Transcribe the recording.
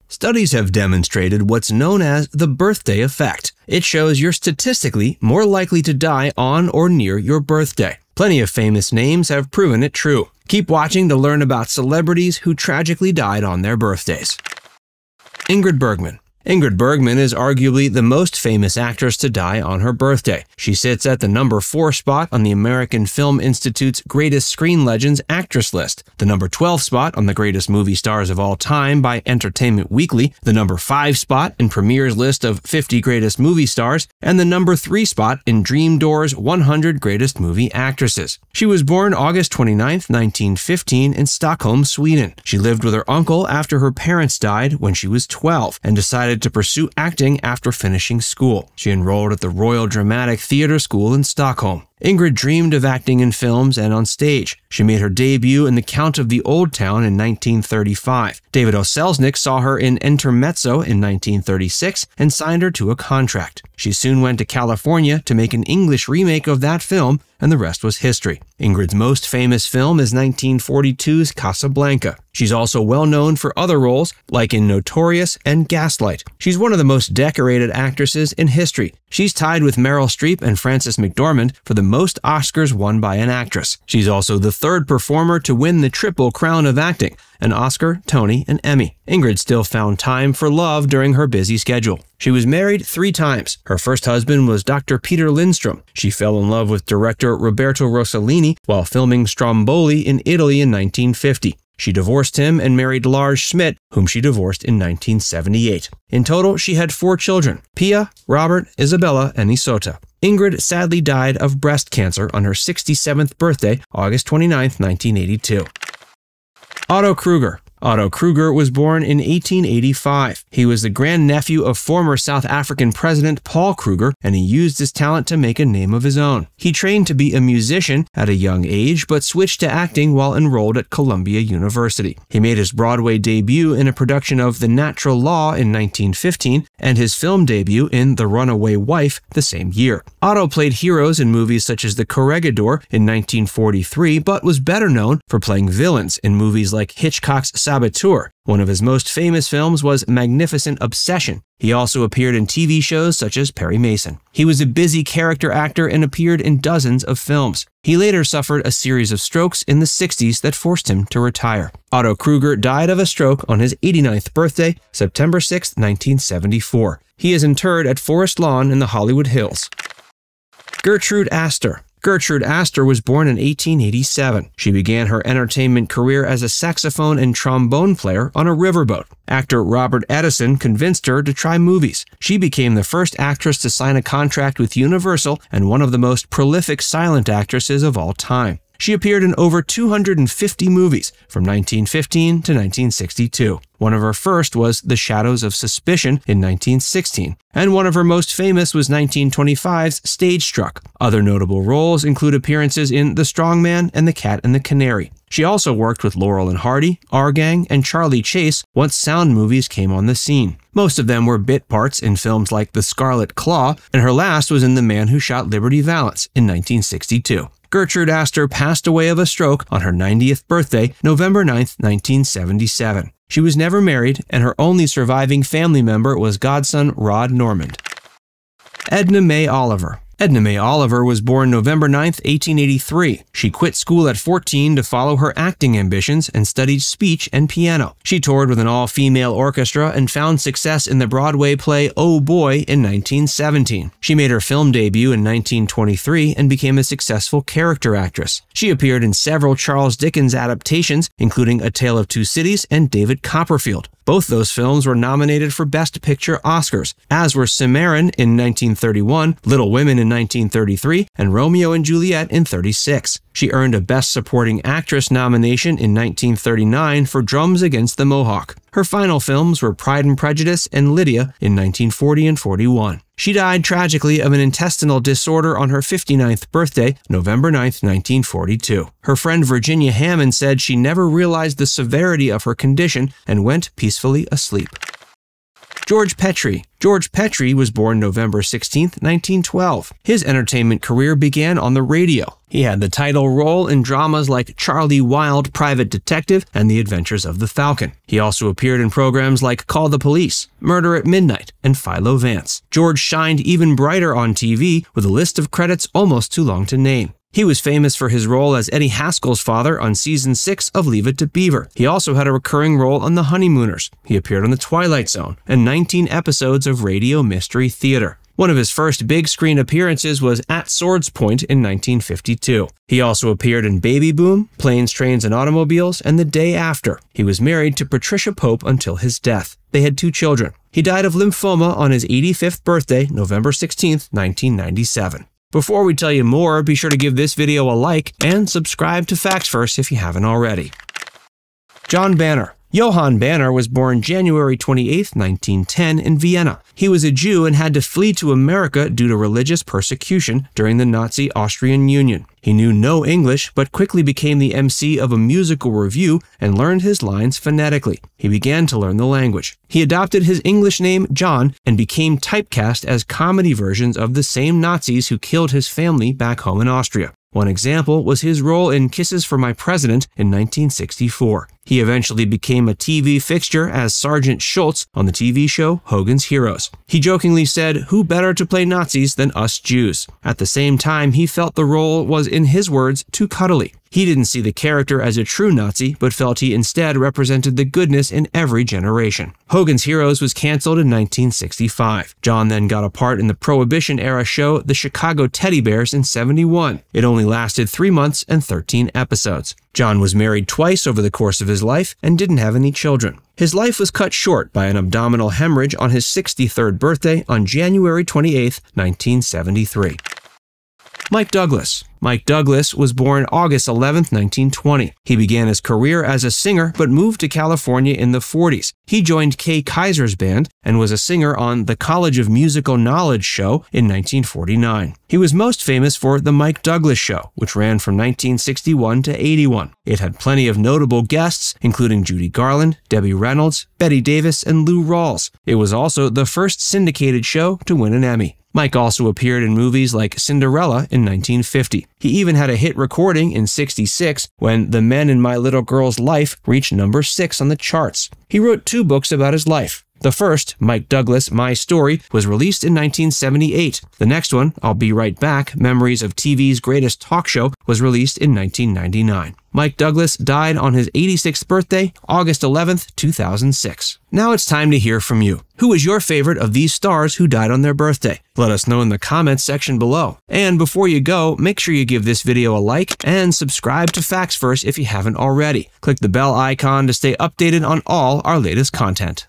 Studies have demonstrated what's known as the birthday effect. It shows you're statistically more likely to die on or near your birthday. Plenty of famous names have proven it true. Keep watching to learn about celebrities who tragically died on their birthdays. Ingrid Bergman. Ingrid Bergman is arguably the most famous actress to die on her birthday. She sits at the number 4 spot on the American Film Institute's Greatest Screen Legends actress list, the number 12 spot on the Greatest Movie Stars of All Time by Entertainment Weekly, the number 5 spot in Premiere's list of 50 Greatest Movie Stars, and the number 3 spot in Dream Door's 100 Greatest Movie Actresses. She was born August 29, 1915 in Stockholm, Sweden. She lived with her uncle after her parents died when she was 12 and decided to pursue acting after finishing school. She enrolled at the Royal Dramatic Theatre School in Stockholm. Ingrid dreamed of acting in films and on stage. She made her debut in The Count of the Old Town in 1935. David O. Selznick saw her in Intermezzo in 1936 and signed her to a contract. She soon went to California to make an English remake of that film, and the rest was history. Ingrid's most famous film is 1942's Casablanca. She's also well known for other roles, like in Notorious and Gaslight. She's one of the most decorated actresses in history. She's tied with Meryl Streep and Frances McDormand for the most Oscars won by an actress. She's also the 3rd performer to win the Triple Crown of Acting, an Oscar, Tony, and Emmy. Ingrid still found time for love during her busy schedule. She was married 3 times. Her first husband was Dr. Peter Lindstrom. She fell in love with director Roberto Rossellini while filming Stromboli in Italy in 1950. She divorced him and married Lars Schmidt, whom she divorced in 1978. In total, she had 4 children: Pia, Robert, Isabella, and Isota. Ingrid sadly died of breast cancer on her 67th birthday, August 29, 1982. Otto Kruger. Otto Kruger was born in 1885. He was the grandnephew of former South African President Paul Kruger, and he used his talent to make a name of his own. He trained to be a musician at a young age, but switched to acting while enrolled at Columbia University. He made his Broadway debut in a production of The Natural Law in 1915, and his film debut in The Runaway Wife the same year. Otto played heroes in movies such as The Corregidor in 1943, but was better known for playing villains in movies like Hitchcock's Saboteur. One of his most famous films was Magnificent Obsession. He also appeared in TV shows such as Perry Mason. He was a busy character actor and appeared in dozens of films. He later suffered a series of strokes in the 60s that forced him to retire. Otto Kruger died of a stroke on his 89th birthday, September 6, 1974. He is interred at Forest Lawn in the Hollywood Hills. Gertrude Astor. Gertrude Astor was born in 1887. She began her entertainment career as a saxophone and trombone player on a riverboat. Actor Robert Edison convinced her to try movies. She became the first actress to sign a contract with Universal and one of the most prolific silent actresses of all time. She appeared in over 250 movies from 1915 to 1962. One of her first was The Shadows of Suspicion in 1916, and one of her most famous was 1925's Stage Struck. Other notable roles include appearances in The Strong Man and The Cat and the Canary. She also worked with Laurel and Hardy, Our Gang, and Charlie Chase once sound movies came on the scene. Most of them were bit parts in films like The Scarlet Claw, and her last was in The Man Who Shot Liberty Valance in 1962. Gertrude Astor passed away of a stroke on her 90th birthday, November 9, 1977. She was never married, and her only surviving family member was godson Rod Normand. Edna May Oliver. Edna May Oliver was born November 9, 1883. She quit school at 14 to follow her acting ambitions and studied speech and piano. She toured with an all-female orchestra and found success in the Broadway play Oh Boy in 1917. She made her film debut in 1923 and became a successful character actress. She appeared in several Charles Dickens adaptations, including A Tale of Two Cities and David Copperfield. Both those films were nominated for Best Picture Oscars, as were Cimarron in 1931, Little Women in 1933, and Romeo and Juliet in 1936. She earned a Best Supporting Actress nomination in 1939 for Drums Against the Mohawk. Her final films were Pride and Prejudice and Lydia in 1940 and 41. She died tragically of an intestinal disorder on her 59th birthday, November 9, 1942. Her friend Virginia Hammond said she never realized the severity of her condition and went peacefully asleep. George Petrie. George Petrie was born November 16, 1912. His entertainment career began on the radio. He had the title role in dramas like Charlie Wilde, Private Detective, and The Adventures of the Falcon. He also appeared in programs like Call the Police, Murder at Midnight, and Philo Vance. George shined even brighter on TV with a list of credits almost too long to name. He was famous for his role as Eddie Haskell's father on Season 6 of Leave It to Beaver. He also had a recurring role on The Honeymooners. He appeared on The Twilight Zone and 19 episodes of radio mystery theater. One of his first big screen appearances was at Swords Point in 1952. He also appeared in Baby Boom, Planes, Trains, and Automobiles, and The Day After. He was married to Patricia Pope until his death. They had 2 children. He died of lymphoma on his 85th birthday, November 16, 1997. Before we tell you more, be sure to give this video a like and subscribe to Facts First if you haven't already. John Banner. Johann Banner was born January 28, 1910 in Vienna. He was a Jew and had to flee to America due to religious persecution during the Nazi-Austrian Union. He knew no English, but quickly became the MC of a musical revue and learned his lines phonetically. He began to learn the language. He adopted his English name, John, and became typecast as comedy versions of the same Nazis who killed his family back home in Austria. One example was his role in Kisses for My President in 1964. He eventually became a TV fixture as Sergeant Schultz on the TV show Hogan's Heroes. He jokingly said, "Who better to play Nazis than us Jews?" At the same time, he felt the role was, in his words, too cuddly. He didn't see the character as a true Nazi, but felt he instead represented the goodness in every generation. Hogan's Heroes was canceled in 1965. John then got a part in the Prohibition-era show The Chicago Teddy Bears in '71. It only lasted 3 months and 13 episodes. John was married twice over the course of his life and didn't have any children. His life was cut short by an abdominal hemorrhage on his 63rd birthday on January 28, 1973. Mike Douglas. Mike Douglas was born August 11, 1920. He began his career as a singer but moved to California in the 40s. He joined Kay Kaiser's band and was a singer on the College of Musical Knowledge show in 1949. He was most famous for The Mike Douglas Show, which ran from 1961 to 81. It had plenty of notable guests, including Judy Garland, Debbie Reynolds, Betty Davis, and Lou Rawls. It was also the first syndicated show to win an Emmy. Mike also appeared in movies like Cinderella in 1950. He even had a hit recording in '66 when The Men in My Little Girl's Life reached number 6 on the charts. He wrote 2 books about his life. The first, Mike Douglas, My Story, was released in 1978. The next one, I'll Be Right Back, Memories of TV's Greatest Talk Show, was released in 1999. Mike Douglas died on his 86th birthday, August 11, 2006. Now it's time to hear from you. Who is your favorite of these stars who died on their birthday? Let us know in the comments section below. And before you go, make sure you give this video a like and subscribe to Facts First if you haven't already. Click the bell icon to stay updated on all our latest content.